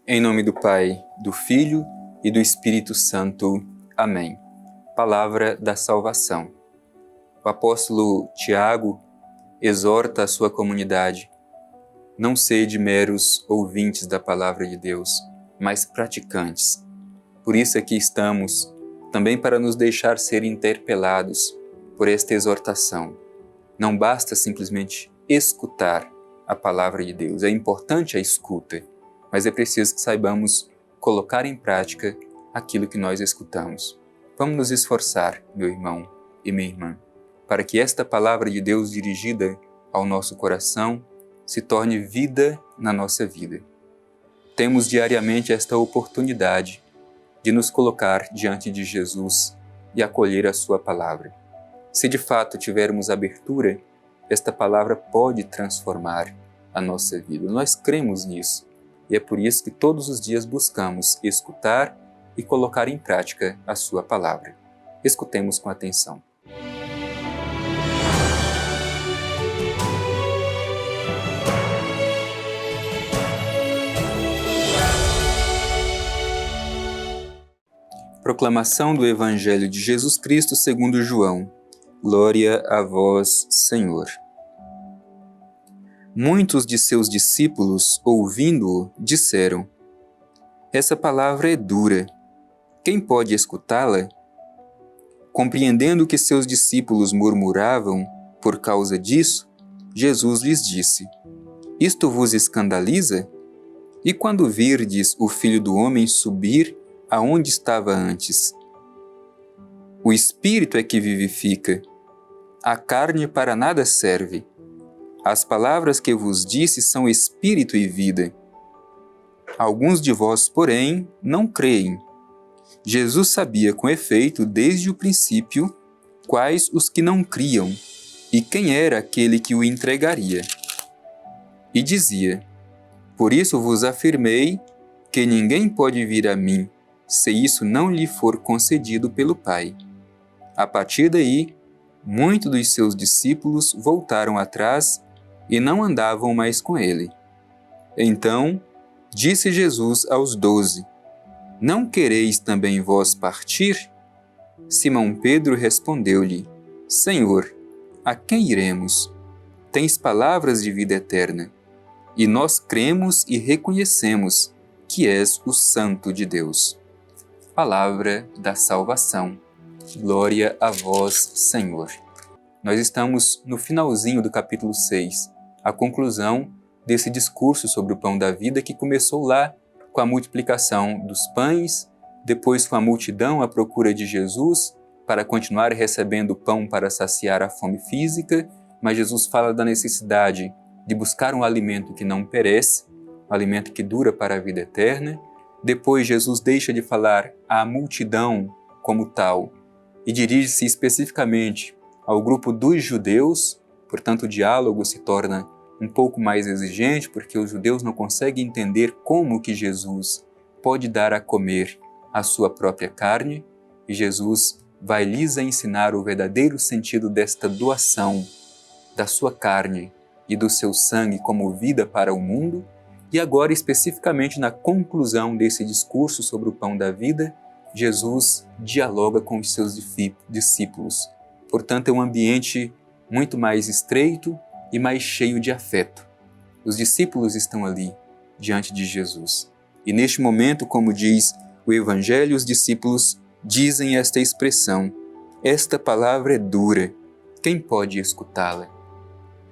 Em nome do Pai, do Filho e do Espírito Santo. Amém. Palavra da salvação. O apóstolo Tiago exorta a sua comunidade: não sede meros ouvintes da palavra de Deus, mas praticantes. Por isso aqui estamos, também para nos deixar ser interpelados por esta exortação. Não basta simplesmente escutar a palavra de Deus, é importante a escuta, mas é preciso que saibamos colocar em prática aquilo que nós escutamos. Vamos nos esforçar, meu irmão e minha irmã, para que esta palavra de Deus dirigida ao nosso coração se torne vida na nossa vida. Temos diariamente esta oportunidade de nos colocar diante de Jesus e acolher a sua palavra. Se de fato tivermos abertura, esta palavra pode transformar a nossa vida. Nós cremos nisso. E é por isso que todos os dias buscamos escutar e colocar em prática a sua palavra. Escutemos com atenção. Proclamação do Evangelho de Jesus Cristo segundo João. Glória a vós, Senhor. Muitos de seus discípulos, ouvindo-o, disseram: essa palavra é dura. Quem pode escutá-la? Compreendendo que seus discípulos murmuravam por causa disso, Jesus lhes disse: isto vos escandaliza? E quando virdes o Filho do Homem subir aonde estava antes? O Espírito é que vivifica. A carne para nada serve. As palavras que vos disse são espírito e vida. Alguns de vós, porém, não creem. Jesus sabia com efeito, desde o princípio, quais os que não criam e quem era aquele que o entregaria. E dizia: por isso vos afirmei que ninguém pode vir a mim, se isso não lhe for concedido pelo Pai. A partir daí, muitos dos seus discípulos voltaram atrás e não andavam mais com ele. Então, disse Jesus aos 12: não quereis também vós partir? Simão Pedro respondeu-lhe: Senhor, a quem iremos? Tens palavras de vida eterna, e nós cremos e reconhecemos que és o Santo de Deus. Palavra da salvação. Glória a vós, Senhor. Nós estamos no finalzinho do capítulo 6, a conclusão desse discurso sobre o pão da vida que começou lá com a multiplicação dos pães, depois com a multidão à procura de Jesus para continuar recebendo pão para saciar a fome física, mas Jesus fala da necessidade de buscar um alimento que não perece, um alimento que dura para a vida eterna. Depois Jesus deixa de falar à multidão como tal e dirige-se especificamente ao grupo dos judeus, portanto o diálogo se torna um pouco mais exigente, porque os judeus não conseguem entender como que Jesus pode dar a comer a sua própria carne, e Jesus vai lhes ensinar o verdadeiro sentido desta doação da sua carne e do seu sangue como vida para o mundo. E agora, especificamente na conclusão desse discurso sobre o pão da vida, Jesus dialoga com os seus discípulos. Portanto, é um ambiente muito mais estreito e mais cheio de afeto. Os discípulos estão ali, diante de Jesus. E neste momento, como diz o Evangelho, os discípulos dizem esta expressão: esta palavra é dura, quem pode escutá-la?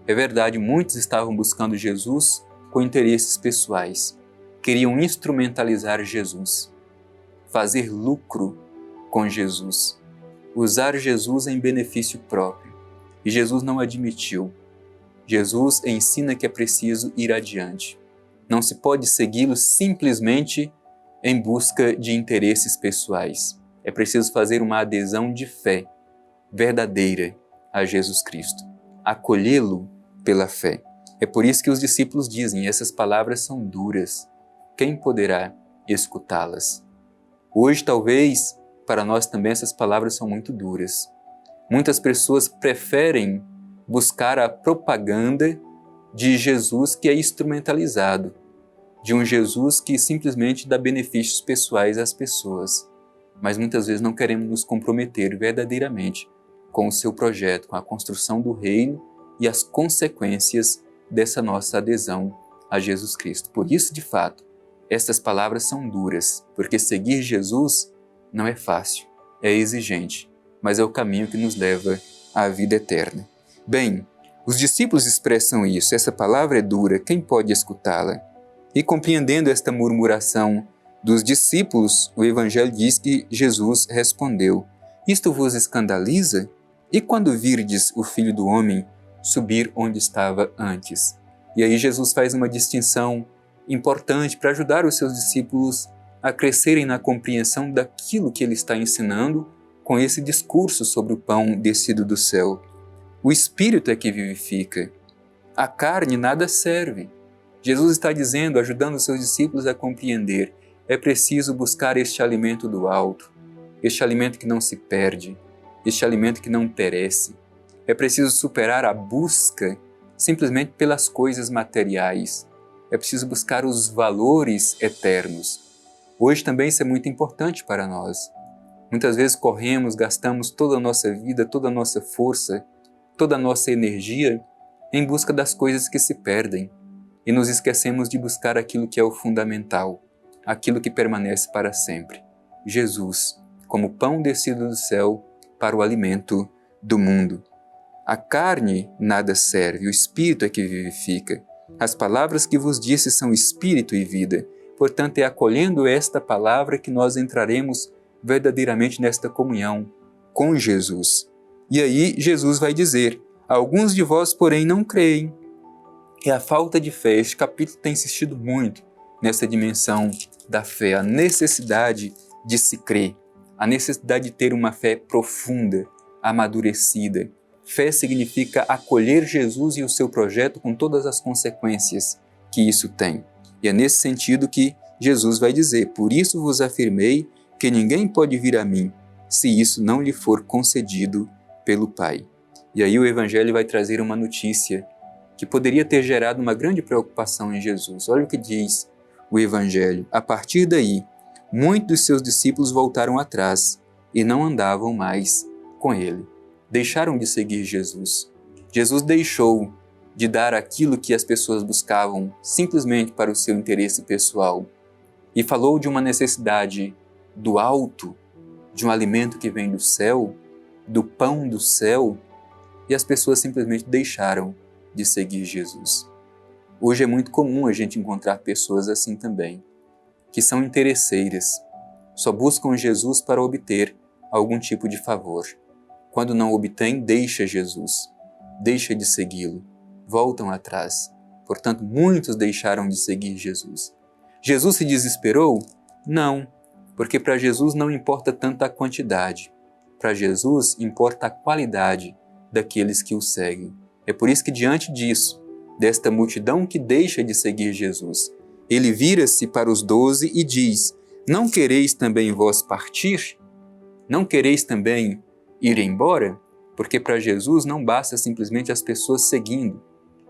É verdade, muitos estavam buscando Jesus com interesses pessoais. Queriam instrumentalizar Jesus, fazer lucro com Jesus, usar Jesus em benefício próprio. E Jesus não admitiu. Jesus ensina que é preciso ir adiante. Não se pode segui-lo simplesmente em busca de interesses pessoais. É preciso fazer uma adesão de fé verdadeira a Jesus Cristo. Acolhê-lo pela fé. É por isso que os discípulos dizem: essas palavras são duras. Quem poderá escutá-las? Hoje, talvez, para nós também essas palavras são muito duras. Muitas pessoas preferem buscar a propaganda de Jesus que é instrumentalizado. de um Jesus que simplesmente dá benefícios pessoais às pessoas, mas muitas vezes não queremos nos comprometer verdadeiramente com o seu projeto, com a construção do reino e as consequências dessa nossa adesão a Jesus Cristo. Por isso, de fato, estas palavras são duras, porque seguir Jesus não é fácil, é exigente, mas é o caminho que nos leva à vida eterna. Bem, os discípulos expressam isso, essa palavra é dura, quem pode escutá-la? E compreendendo esta murmuração dos discípulos, o Evangelho diz que Jesus respondeu: isto vos escandaliza? E quando virdes o Filho do Homem subir onde estava antes? E aí Jesus faz uma distinção importante para ajudar os seus discípulos a crescerem na compreensão daquilo que ele está ensinando com esse discurso sobre o pão descido do céu. O Espírito é que vivifica. A carne nada serve. Jesus está dizendo, ajudando os seus discípulos a compreender, é preciso buscar este alimento do alto, este alimento que não se perde, este alimento que não perece. É preciso superar a busca simplesmente pelas coisas materiais. É preciso buscar os valores eternos. Hoje também isso é muito importante para nós. Muitas vezes corremos, gastamos toda a nossa vida, toda a nossa força, toda a nossa energia em busca das coisas que se perdem e nos esquecemos de buscar aquilo que é o fundamental, aquilo que permanece para sempre. Jesus, como pão descido do céu para o alimento do mundo. A carne nada serve, o Espírito é que vivifica. As palavras que vos disse são Espírito e vida. Portanto, é acolhendo esta palavra que nós entraremos verdadeiramente nesta comunhão com Jesus. E aí Jesus vai dizer, alguns de vós, porém, não creem. É a falta de fé. Este capítulo tem insistido muito nessa dimensão da fé, a necessidade de se crer, a necessidade de ter uma fé profunda, amadurecida. Fé significa acolher Jesus e o seu projeto com todas as consequências que isso tem. E é nesse sentido que Jesus vai dizer, por isso vos afirmei que ninguém pode vir a mim, se isso não lhe for concedido pelo Pai. E aí o Evangelho vai trazer uma notícia que poderia ter gerado uma grande preocupação em Jesus. Olha o que diz o Evangelho. A partir daí, muitos dos seus discípulos voltaram atrás e não andavam mais com ele. Deixaram de seguir Jesus. Jesus deixou de dar aquilo que as pessoas buscavam simplesmente para o seu interesse pessoal e falou de uma necessidade do alto, de um alimento que vem do céu, do pão do céu, e as pessoas simplesmente deixaram de seguir Jesus. Hoje é muito comum a gente encontrar pessoas assim também, que são interesseiras, só buscam Jesus para obter algum tipo de favor. Quando não obtém, deixa Jesus, deixa de segui-lo, voltam atrás. Portanto, muitos deixaram de seguir Jesus. Jesus se desesperou? Não, porque para Jesus não importa tanto a quantidade. Para Jesus importa a qualidade daqueles que o seguem. É por isso que diante disso, desta multidão que deixa de seguir Jesus, ele vira-se para os 12 e diz, não quereis também vós partir? Não quereis também ir embora? Porque para Jesus não basta simplesmente as pessoas seguindo.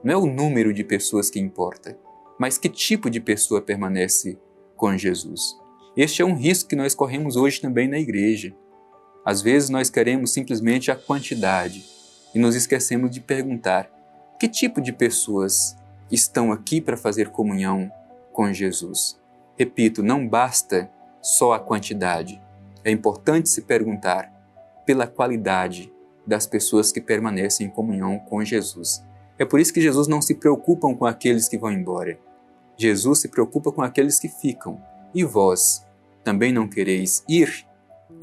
Não é o número de pessoas que importa, mas que tipo de pessoa permanece com Jesus. Este é um risco que nós corremos hoje também na igreja. Às vezes nós queremos simplesmente a quantidade e nos esquecemos de perguntar que tipo de pessoas estão aqui para fazer comunhão com Jesus. Repito, não basta só a quantidade. É importante se perguntar pela qualidade das pessoas que permanecem em comunhão com Jesus. É por isso que Jesus não se preocupa com aqueles que vão embora. Jesus se preocupa com aqueles que ficam. E vós também não quereis ir?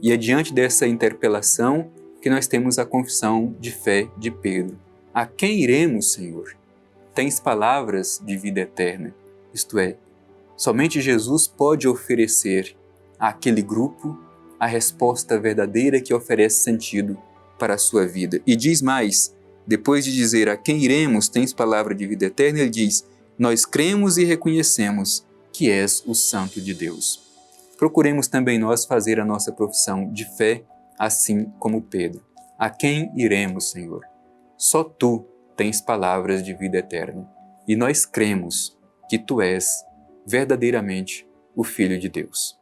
E é diante dessa interpelação que nós temos a confissão de fé de Pedro. A quem iremos, Senhor? Tens palavras de vida eterna. Isto é, somente Jesus pode oferecer àquele grupo a resposta verdadeira que oferece sentido para a sua vida. E diz mais, depois de dizer a quem iremos, tens palavra de vida eterna, ele diz, nós cremos e reconhecemos que és o Santo de Deus. Procuremos também nós fazer a nossa profissão de fé, assim como Pedro. A quem iremos, Senhor? Só Tu tens palavras de vida eterna. E nós cremos que Tu és verdadeiramente o Filho de Deus.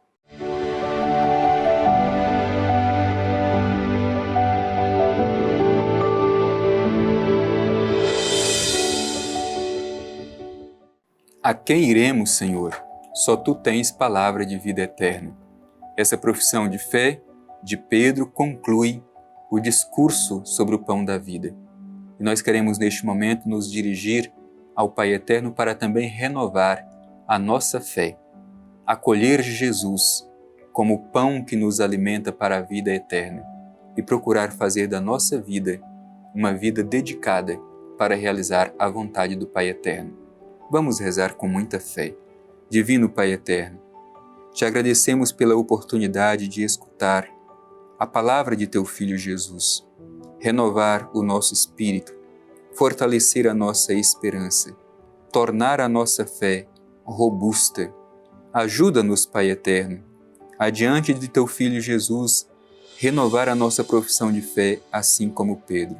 A quem iremos, Senhor? Só Tu tens palavra de vida eterna. Essa profissão de fé de Pedro conclui o discurso sobre o pão da vida. E nós queremos neste momento nos dirigir ao Pai Eterno para também renovar a nossa fé, acolher Jesus como o pão que nos alimenta para a vida eterna e procurar fazer da nossa vida uma vida dedicada para realizar a vontade do Pai Eterno. Vamos rezar com muita fé. Divino Pai Eterno, te agradecemos pela oportunidade de escutar a palavra de Teu Filho Jesus, renovar o nosso espírito, fortalecer a nossa esperança, tornar a nossa fé robusta. Ajuda-nos, Pai Eterno, adiante de Teu Filho Jesus, renovar a nossa profissão de fé, assim como Pedro.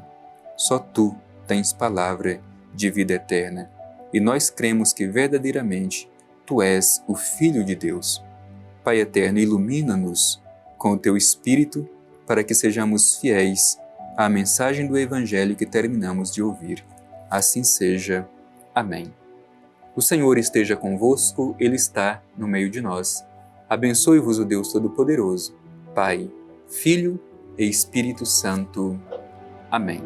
Só Tu tens palavra de vida eterna, e nós cremos que verdadeiramente Tu és o Filho de Deus. Pai Eterno, ilumina-nos com o Teu Espírito para que sejamos fiéis à mensagem do Evangelho que terminamos de ouvir. Assim seja. Amém. O Senhor esteja convosco, Ele está no meio de nós. Abençoe-vos o Deus Todo-Poderoso, Pai, Filho e Espírito Santo. Amém.